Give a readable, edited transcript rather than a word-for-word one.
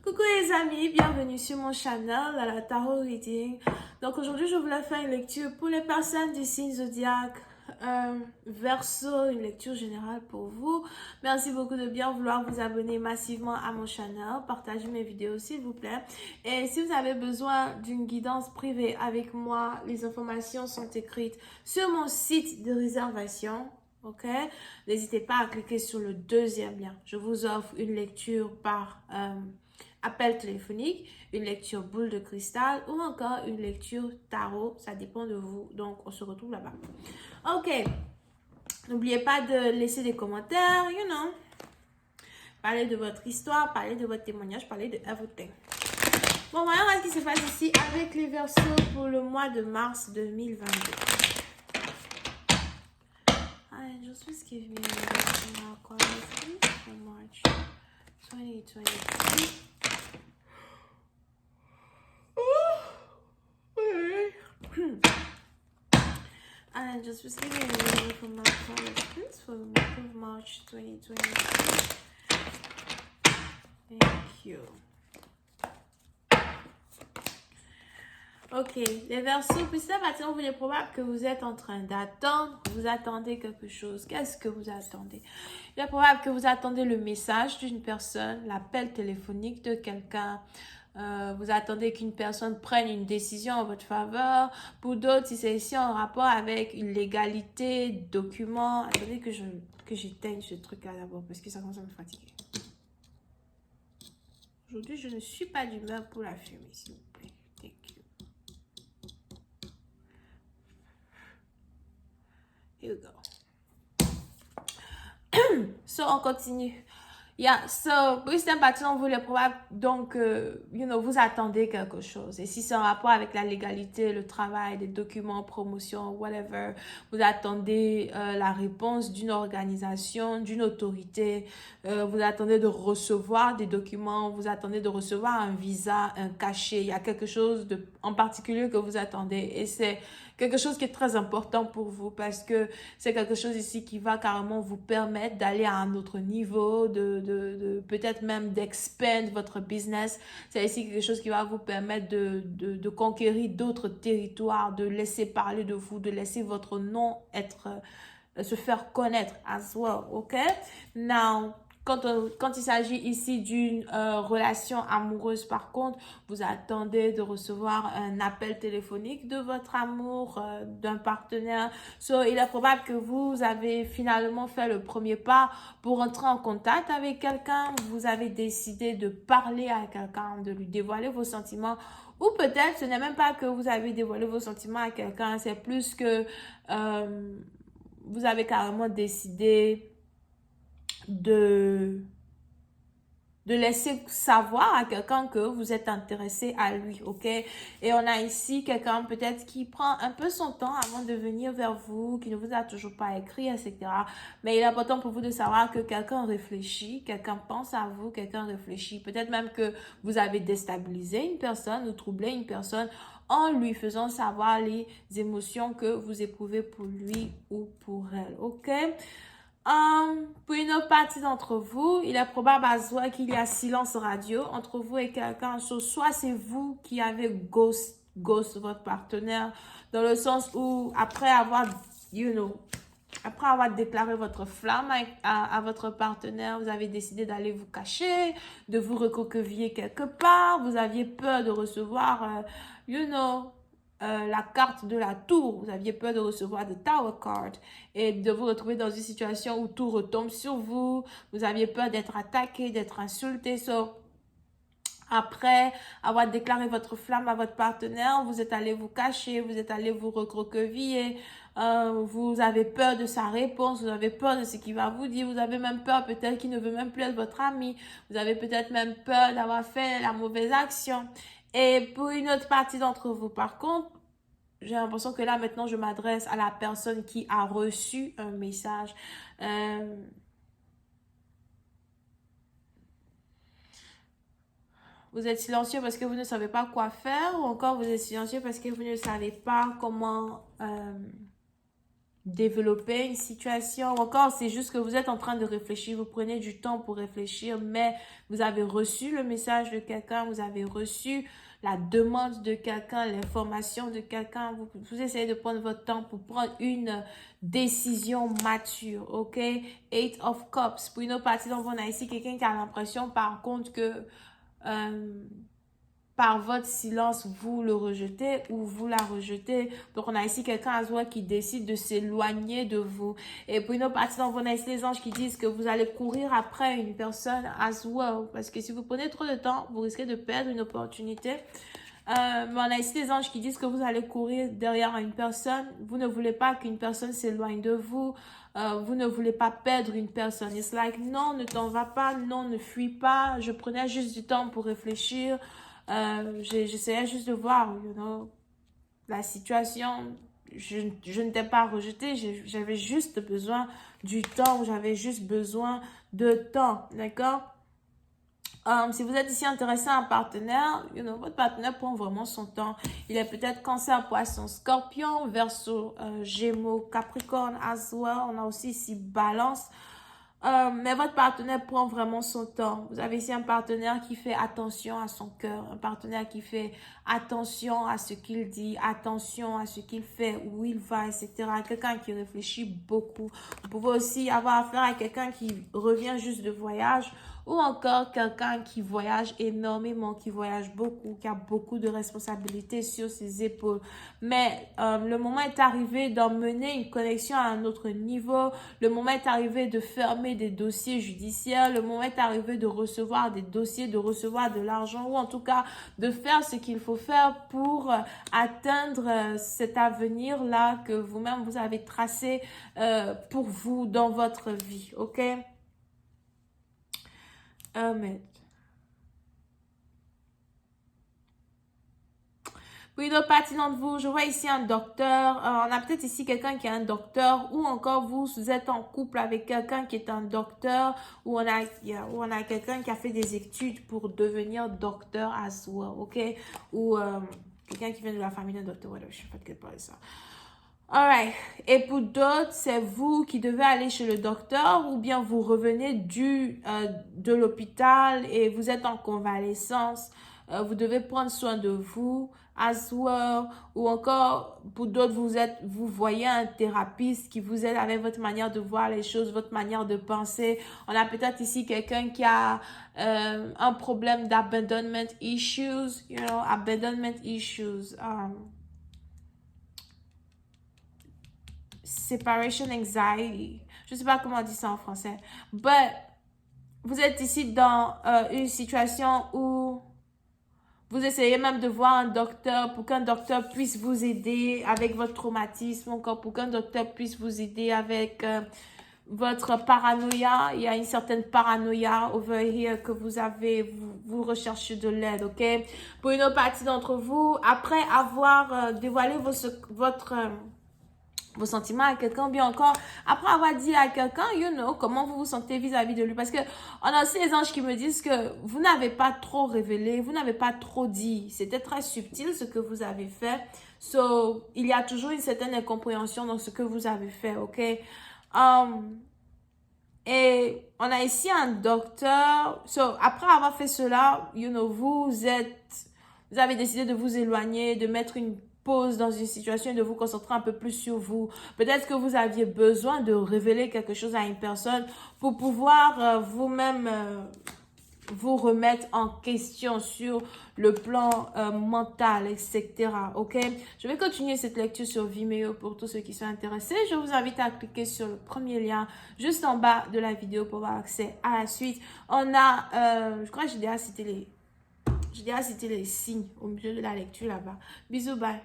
Coucou les amis, bienvenue sur mon channel à la Tarot Reading. Donc aujourd'hui je voulais faire une lecture pour les personnes du signe zodiaque Verseau, une lecture générale pour vous. Merci beaucoup de bien vouloir vous abonner massivement à mon channel, partagez mes vidéos s'il vous plaît. Et si vous avez besoin d'une guidance privée avec moi, les informations sont écrites sur mon site de réservation. Ok, n'hésitez pas à cliquer sur le deuxième lien. Je vous offre une lecture par appel téléphonique, une lecture boule de cristal ou encore une lecture tarot. Ça dépend de vous. Donc, on se retrouve là-bas. Ok. N'oubliez pas de laisser des commentaires, Parlez de votre histoire, parlez de votre témoignage, parlez de everything. Bon, voyons ce qui se passe ici avec les Verseaux pour le mois de mars 2022. Just please give me a quality for March 2023. And just please give me a reading for my qualities for the month of March 2023. Thank you. Ok, les Verseaux, puis ça maintenant, il est probable que vous êtes en train d'attendre, vous attendez quelque chose. Qu'est-ce que vous attendez? Il est probable que vous attendez le message d'une personne, l'appel téléphonique de quelqu'un. Vous attendez qu'une personne prenne une décision en votre faveur. Pour d'autres, si c'est ici en rapport avec une légalité, documents. Attendez que j'éteigne ce truc-là d'abord parce que ça commence à me fatiguer. Aujourd'hui, je ne suis pas d'humeur pour la fumer, s'il vous plaît. Thank you. Here we go. So, on continue. Yeah, so, pour cette partie, on voulait probable, donc, vous attendez quelque chose. Et si c'est en rapport avec la légalité, le travail, les documents, promotion, whatever, vous attendez la réponse d'une organisation, d'une autorité, vous attendez de recevoir des documents, vous attendez de recevoir un visa, un cachet. Il y a quelque chose en particulier que vous attendez. Et c'est quelque chose qui est très important pour vous parce que c'est quelque chose ici qui va carrément vous permettre d'aller à un autre niveau, de peut-être même d'expand votre business. C'est ici quelque chose qui va vous permettre de conquérir d'autres territoires, de laisser parler de vous, de laisser votre nom se faire connaître as well, ok? Now, quand il s'agit ici d'une relation amoureuse, par contre, vous attendez de recevoir un appel téléphonique de votre amour, d'un partenaire. So, il est probable que vous avez finalement fait le premier pas pour entrer en contact avec quelqu'un. Vous avez décidé de parler à quelqu'un, de lui dévoiler vos sentiments. Ou peut-être ce n'est même pas que vous avez dévoilé vos sentiments à quelqu'un, c'est plus que vous avez carrément décidé de laisser savoir à quelqu'un que vous êtes intéressé à lui, ok? Et on a ici quelqu'un peut-être qui prend un peu son temps avant de venir vers vous, qui ne vous a toujours pas écrit, etc. Mais il est important pour vous de savoir que quelqu'un réfléchit, quelqu'un pense à vous, quelqu'un réfléchit. Peut-être même que vous avez déstabilisé une personne ou troublé une personne en lui faisant savoir les émotions que vous éprouvez pour lui ou pour elle, ok? Pour une autre partie d'entre vous, il est probable à soi qu'il y a silence radio entre vous et quelqu'un. Soit c'est vous qui avez ghost votre partenaire, dans le sens où après avoir, après avoir déclaré votre flamme à votre partenaire, vous avez décidé d'aller vous cacher, de vous recoqueviller quelque part. Vous aviez peur de recevoir, la carte de la tour. Vous aviez peur de recevoir de Tower Card et de vous retrouver dans une situation où tout retombe sur vous. Vous aviez peur d'être attaqué, d'être insulté. Après avoir déclaré votre flamme à votre partenaire, vous êtes allé vous cacher, vous êtes allé vous recroqueviller. Vous avez peur de sa réponse, vous avez peur de ce qu'il va vous dire, vous avez même peur peut-être qu'il ne veut même plus être votre ami, vous avez peut-être même peur d'avoir fait la mauvaise action. Et pour une autre partie d'entre vous, par contre, j'ai l'impression que là, maintenant, je m'adresse à la personne qui a reçu un message. Vous êtes silencieux parce que vous ne savez pas quoi faire ou encore vous êtes silencieux parce que vous ne savez pas comment développer une situation. Ou encore, c'est juste que vous êtes en train de réfléchir, vous prenez du temps pour réfléchir, mais vous avez reçu le message de quelqu'un, vous avez reçu la demande de quelqu'un, l'information de quelqu'un. Vous essayez de prendre votre temps pour prendre une décision mature, ok? Eight of Cups. Pour une autre partie d'entre vous, on a ici quelqu'un qui a l'impression, par contre, que par votre silence, vous le rejetez ou vous la rejetez. Donc, on a ici quelqu'un à soi qui décide de s'éloigner de vous. Et pour une autre partie d'entre vous, on a ici les anges qui disent que vous allez courir après une personne as well. Parce que si vous prenez trop de temps, vous risquez de perdre une opportunité. Mais on a ici des anges qui disent que vous allez courir derrière une personne. Vous ne voulez pas qu'une personne s'éloigne de vous. Vous ne voulez pas perdre une personne. It's like, non, ne t'en va pas. Non, ne fuis pas. Je prenais juste du temps pour réfléchir. J'essayais juste de voir, la situation. Je ne t'ai pas rejeté. J'avais juste besoin du temps. J'avais juste besoin de temps. D'accord? Si vous êtes ici intéressé à un partenaire, votre partenaire prend vraiment son temps. Il est peut-être Cancer, Poisson, Scorpion, Verseau, Gémeaux, Capricorne, as well. On a aussi ici Balance. Mais votre partenaire prend vraiment son temps. Vous avez ici un partenaire qui fait attention à son cœur, un partenaire qui fait attention à ce qu'il dit, attention à ce qu'il fait, où il va, etc. Quelqu'un qui réfléchit beaucoup. Vous pouvez aussi avoir affaire à quelqu'un qui revient juste de voyage ou encore quelqu'un qui voyage énormément, qui voyage beaucoup, qui a beaucoup de responsabilités sur ses épaules. Mais le moment est arrivé d'emmener une connexion à un autre niveau. Le moment est arrivé de fermer des dossiers judiciaires. Le moment est arrivé de recevoir des dossiers, de recevoir de l'argent ou en tout cas de faire ce qu'il faut faire pour atteindre cet avenir-là que vous-même vous avez tracé pour vous dans votre vie. OK? Amen. Pour une autre partie d'entre vous, je vois ici un docteur. On a peut-être ici quelqu'un qui est un docteur ou encore vous êtes en couple avec quelqu'un qui est un docteur ou on a quelqu'un qui a fait des études pour devenir docteur as well, ok? Ou quelqu'un qui vient de la famille d'un docteur, voilà, je sais pas de quel parler ça. Alright. Et pour d'autres, c'est vous qui devez aller chez le docteur ou bien vous revenez de l'hôpital et vous êtes en convalescence. Vous devez prendre soin de vous as well. Ou encore, pour d'autres, vous voyez un thérapeute qui vous aide avec votre manière de voir les choses, votre manière de penser. On a peut-être ici quelqu'un qui a un problème d'abandonment issues, abandonment issues. Separation anxiety. Je ne sais pas comment on dit ça en français. But, vous êtes ici dans une situation où vous essayez même de voir un docteur pour qu'un docteur puisse vous aider avec votre traumatisme, encore pour qu'un docteur puisse vous aider avec votre paranoïa. Il y a une certaine paranoïa over here que vous avez, vous recherchez de l'aide, ok? Pour une autre partie d'entre vous, après avoir dévoilé vos sentiments à quelqu'un, bien encore, après avoir dit à quelqu'un, comment vous vous sentez vis-à-vis de lui. Parce que on a aussi les anges qui me disent que vous n'avez pas trop révélé, vous n'avez pas trop dit. C'était très subtil ce que vous avez fait. So, il y a toujours une certaine incompréhension dans ce que vous avez fait, ok? Et on a ici un docteur. So, après avoir fait cela, vous avez décidé de vous éloigner, de mettre une pause dans une situation et de vous concentrer un peu plus sur vous. Peut-être que vous aviez besoin de révéler quelque chose à une personne pour pouvoir vous-même vous remettre en question sur le plan mental, etc. Ok? Je vais continuer cette lecture sur Vimeo pour tous ceux qui sont intéressés. Je vous invite à cliquer sur le premier lien juste en bas de la vidéo pour avoir accès à la suite. On a, je crois que j'ai déjà cité les signes au milieu de la lecture là-bas. Bisous, bye.